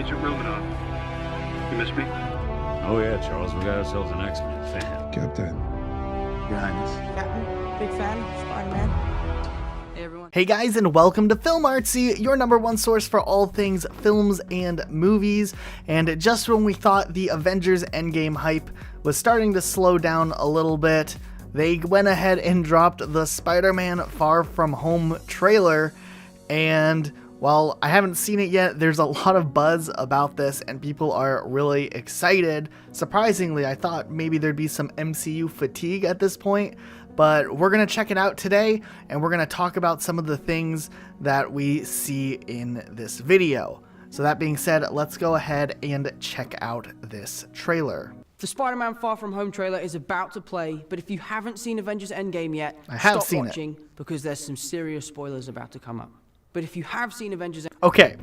Agent Romanoff. You miss me? Oh yeah, Charles, we got ourselves an X-Men fan. Captain. Your Highness. Jackman, big fan, Spider-Man. Hey everyone. Hey guys, and welcome to Film Artsy, your #1 source for all things films and movies. And just when we thought the Avengers Endgame hype was starting to slow down a little bit, they went ahead and dropped the Spider-Man Far From Home trailer. And while I haven't seen it yet, there's a lot of buzz about this and people are really excited. Surprisingly, I thought maybe there'd be some MCU fatigue at this point, but we're going to check it out today and we're going to talk about some of the things that we see in this video. So that being said, let's go ahead and check out this trailer. The Spider-Man Far From Home trailer is about to play, but if you haven't seen Avengers Endgame yet, I have stop seen watching because there's some serious spoilers about to come up. But if you have seen Avengers Okay,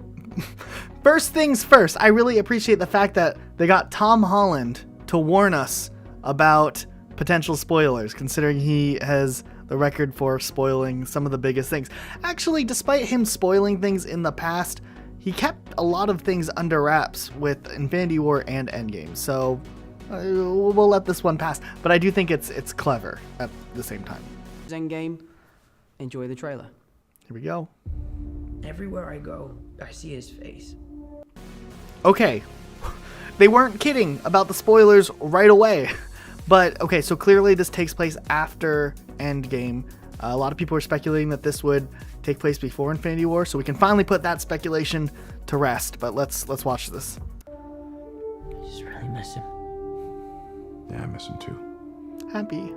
first things first, I really appreciate the fact that they got Tom Holland to warn us about potential spoilers, considering he has the record for spoiling some of the biggest things. Actually, despite him spoiling things in the past, he kept a lot of things under wraps with Infinity War and Endgame, so we'll let this one pass. But I do think it's clever at the same time. Endgame, enjoy the trailer. Here we go. Everywhere I go, I see his face. Okay, they weren't kidding about the spoilers right away. But, okay, so clearly this takes place after Endgame. A lot of people are speculating that this would take place before Infinity War, so we can finally put that speculation to rest. But let's watch this. I just really miss him. Yeah, I miss him too. Happy.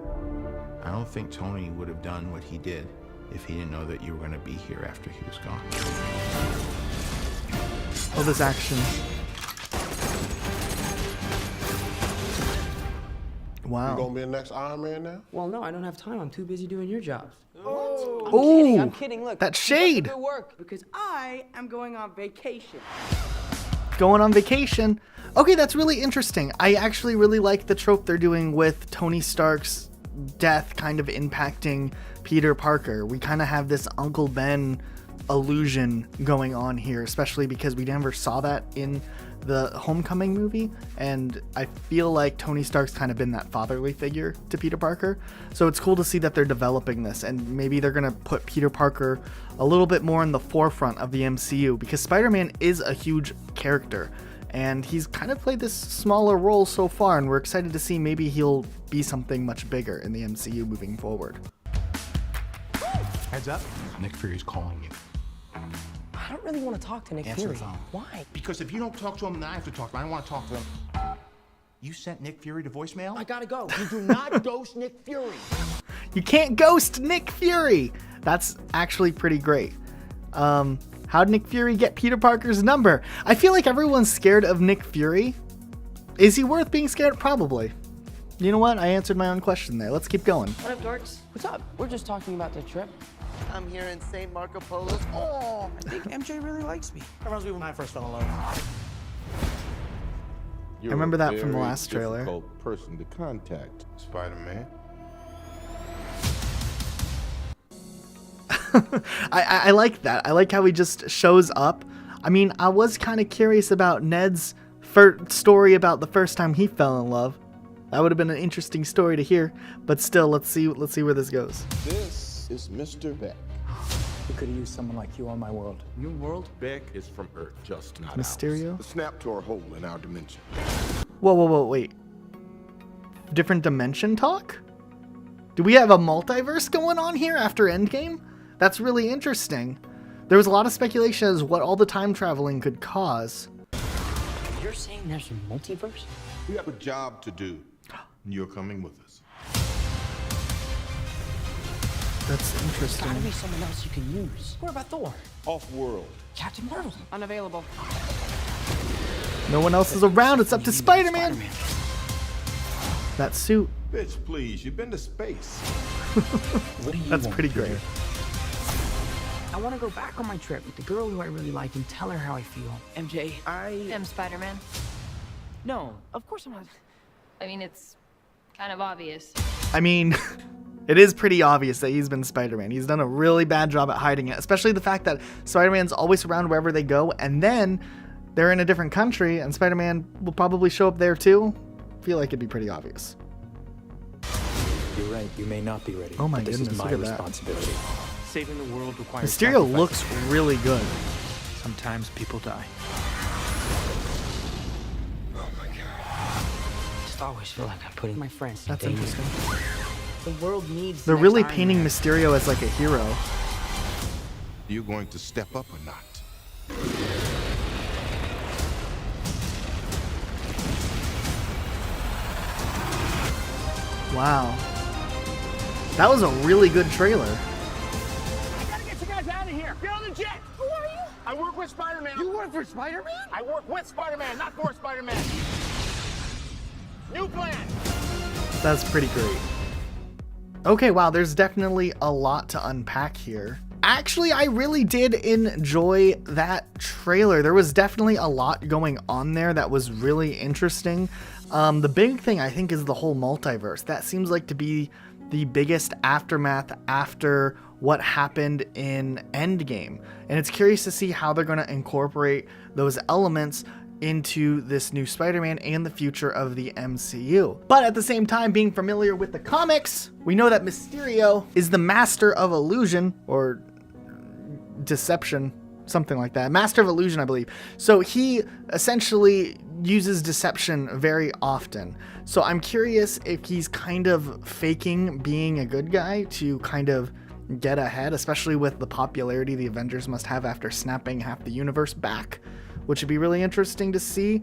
I don't think Tony would have done what he did if he didn't know that you were going to be here after he was gone. Oh, this action. Wow. You gonna be the next Iron Man now? Well, no, I don't have time. I'm too busy doing your jobs. I'm kidding. Look, that keep up the shade. good work because I am going on vacation. Going on vacation. Okay, that's really interesting. I actually really like the trope they're doing with Tony Stark's death kind of impacting Peter Parker. We kind of have this Uncle Ben illusion going on here, especially because we never saw that in the Homecoming movie, and I feel like Tony Stark's kind of been that fatherly figure to Peter Parker. So it's cool to see that they're developing this, and maybe they're gonna put Peter Parker a little bit more in the forefront of the MCU, because Spider-Man is a huge character and he's kind of played this smaller role so far, and we're excited to see maybe he'll be something much bigger in the MCU moving forward. Heads up, Nick Fury's calling you. I don't really want to talk to Nick Answer Fury. the phone. Why? Because if you don't talk to him, then I have to talk to him. I don't want to talk to him. You sent Nick Fury to voicemail? I gotta go. You do not ghost Nick Fury. You can't ghost Nick Fury. That's actually pretty great. How'd Nick Fury get Peter Parker's number? I feel like everyone's scared of Nick Fury. Is he worth being scared? Probably. You know what? I answered my own question there. Let's keep going. What up, dorks? What's up? We're just talking about the trip. I'm here in St. Marco Polo's. Oh, I think MJ really likes me. that reminds me when I first fell in love. You're remember that a from the very last trailer. difficult person to contact, Spider-Man. I like that. I like how he just shows up. I mean, I was kind of curious about Ned's story about the first time he fell in love. That would have been an interesting story to hear. But still, let's see where this goes. This is Mr. Beck. We could have used someone like you on my world. Your world? Beck is from Earth, just not Mysterio? ours. A snap to our hole in our dimension. Whoa, wait. Different dimension talk? Do we have a multiverse going on here after Endgame? That's really interesting. There was a lot of speculation as what all the time traveling could cause. You're saying there's a multiverse? We have a job to do, and you're coming with us. That's There's interesting. gotta be someone else you can use. What about Thor? Off-world. Captain Marvel? Unavailable. No one else is around. It's up to Spider-Man. That suit. Bitch, please, you've been to space. What do you That's want, pretty Peter? great. I want to go back on my trip with the girl who I really like and tell her how I feel. MJ, I am Spider-Man. No, of course I'm not. I mean, it's kind of obvious. I mean, it is pretty obvious that he's been Spider-Man. He's done a really bad job at hiding it, especially the fact that Spider-Man's always around wherever they go, and then they're in a different country and Spider-Man will probably show up there too, I feel like it'd be pretty obvious. You're right. You may not be ready. Oh my but this goodness, is my look at that. responsibility. Saving the world requires Mysterio sacrifice. looks really good. Sometimes people die. I just always feel like I'm putting my friends in That's danger. interesting. The world needs. They're the really next Iron painting Man. Mysterio as like a hero. You going to step up or not? Wow. That was a really good trailer. I gotta get you guys out of here. Get on the jet. Who are you? I work with Spider-Man. You work for Spider-Man? I work with Spider-Man, not for Spider-Man. New plan. That's pretty great. Okay, wow, there's definitely a lot to unpack here. Actually, I really did enjoy that trailer. There was definitely a lot going on there that was really interesting. The big thing I think is the whole multiverse. That seems like to be the biggest aftermath after what happened in Endgame. And it's curious to see how they're going to incorporate those elements into this new Spider-Man and the future of the MCU. But at the same time, being familiar with the comics, we know that Mysterio is the master of illusion, or deception, something like that. Master of illusion, I believe. So he essentially uses deception very often. So I'm curious if he's kind of faking being a good guy to kind of get ahead, especially with the popularity the Avengers must have after snapping half the universe back, which would be really interesting to see.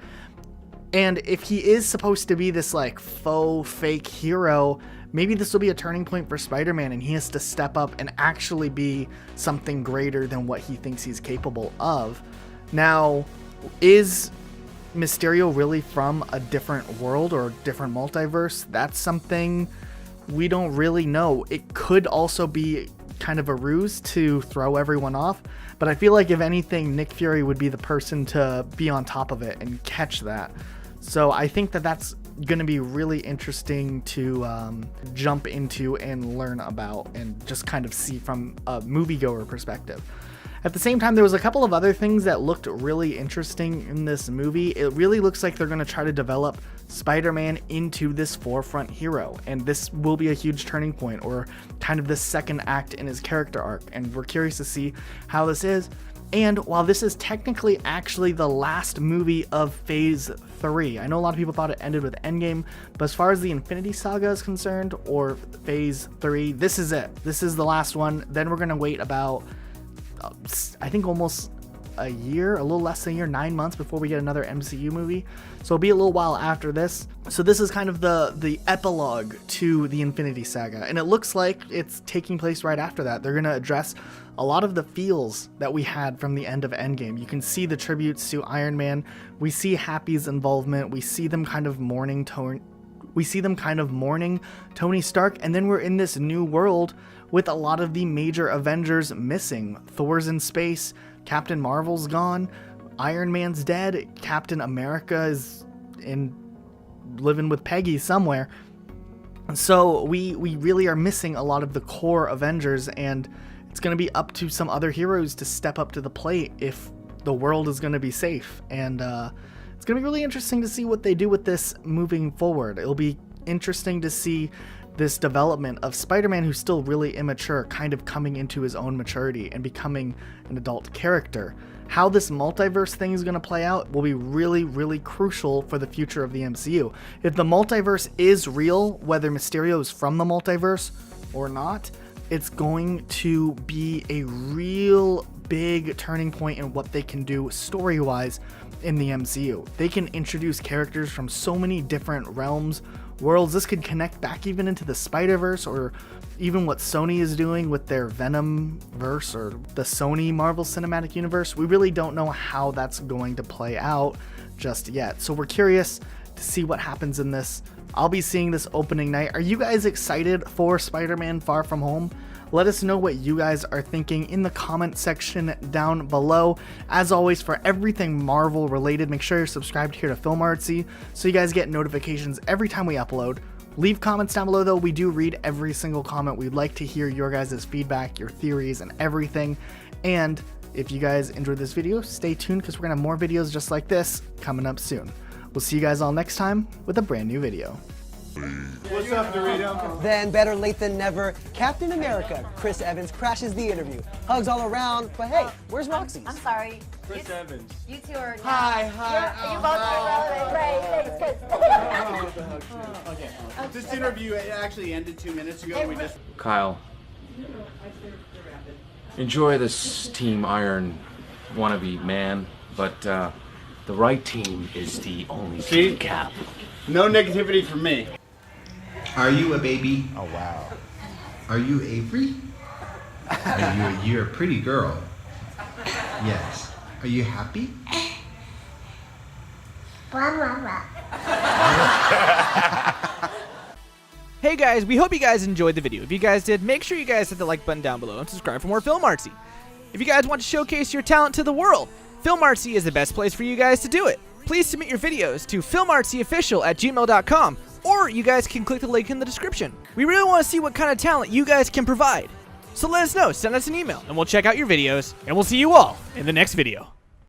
And if he is supposed to be this like faux fake hero, maybe this will be a turning point for Spider-Man and he has to step up and actually be something greater than what he thinks he's capable of. Now, is Mysterio really from a different world or different multiverse? That's something we don't really know. It could also be kind of a ruse to throw everyone off, but I feel like if anything, Nick Fury would be the person to be on top of it and catch that. So I think that that's going to be really interesting to jump into and learn about and just kind of see from a moviegoer perspective. At the same time, there was a couple of other things that looked really interesting in this movie. It really looks like they're going to try to develop Spider-Man into this forefront hero, and this will be a huge turning point, or kind of the second act in his character arc, and we're curious to see how this is. And while this is technically actually the last movie of Phase 3, I know a lot of people thought it ended with Endgame, but as far as the Infinity Saga is concerned, or Phase 3, this is it. This is the last one. Then we're going to wait about, I think almost a year, a little less than a year, 9 months before we get another MCU movie. So it'll be a little while after this. So this is kind of the epilogue to the Infinity Saga, and it looks like it's taking place right after that. They're going to address a lot of the feels that we had from the end of Endgame. You can see the tributes to Iron Man. We see Happy's involvement. We see them kind of mourning Tony Stark, and then we're in this new world with a lot of the major Avengers missing. Thor's in space, Captain Marvel's gone, Iron Man's dead, Captain America is living with Peggy somewhere. So we really are missing a lot of the core Avengers, and it's going to be up to some other heroes to step up to the plate if the world is going to be safe. And it's going to be really interesting to see what they do with this moving forward. It'll be interesting to see this development of Spider-Man, who's still really immature, kind of coming into his own maturity and becoming an adult character. How this multiverse thing is going to play out will be really, really crucial for the future of the MCU. If the multiverse is real, whether Mysterio is from the multiverse or not, it's going to be a real big turning point in what they can do story-wise in the MCU. They can introduce characters from so many different realms, worlds. This could connect back even into the Spider-Verse, or even what Sony is doing with their Venom-verse or the Sony Marvel Cinematic Universe. We really don't know how that's going to play out just yet. So we're curious to see what happens in this. I'll be seeing this opening night. Are you guys excited for Spider-Man Far From Home? Let us know what you guys are thinking in the comment section down below. As always, for everything Marvel related, make sure you're subscribed here to Film Artsy so you guys get notifications every time we upload. Leave comments down below though. We do read every single comment. We'd like to hear your guys' feedback, your theories, and everything. And If you guys enjoyed this video, stay tuned because we're going to have more videos just like this coming up soon. We'll see you guys all next time with a brand new video. What's up, Dorito? Then, better late than never, Captain America, Chris Evans, crashes the interview. Hugs all around, but hey, where's Roxy? I'm sorry. Chris Evans. You two are. Hi. You both are relevant. Great. Thanks. Good. Okay. This interview actually ended 2 minutes ago. We just. Kyle, enjoy this Team Iron wannabe man, but the right team is the only team, Cap. No negativity from me. Are you a baby? Oh, wow. Are you Avery? You're a pretty girl. Yes. Are you happy? Hey guys, we hope you guys enjoyed the video. If you guys did, make sure you guys hit the like button down below and subscribe for more Film Artsy. If you guys want to showcase your talent to the world, Film Artsy is the best place for you guys to do it. Please submit your videos to filmartsyofficial@gmail.com, or you guys can click the link in the description. We really want to see what kind of talent you guys can provide. So let us know, send us an email, and we'll check out your videos, and we'll see you all in the next video.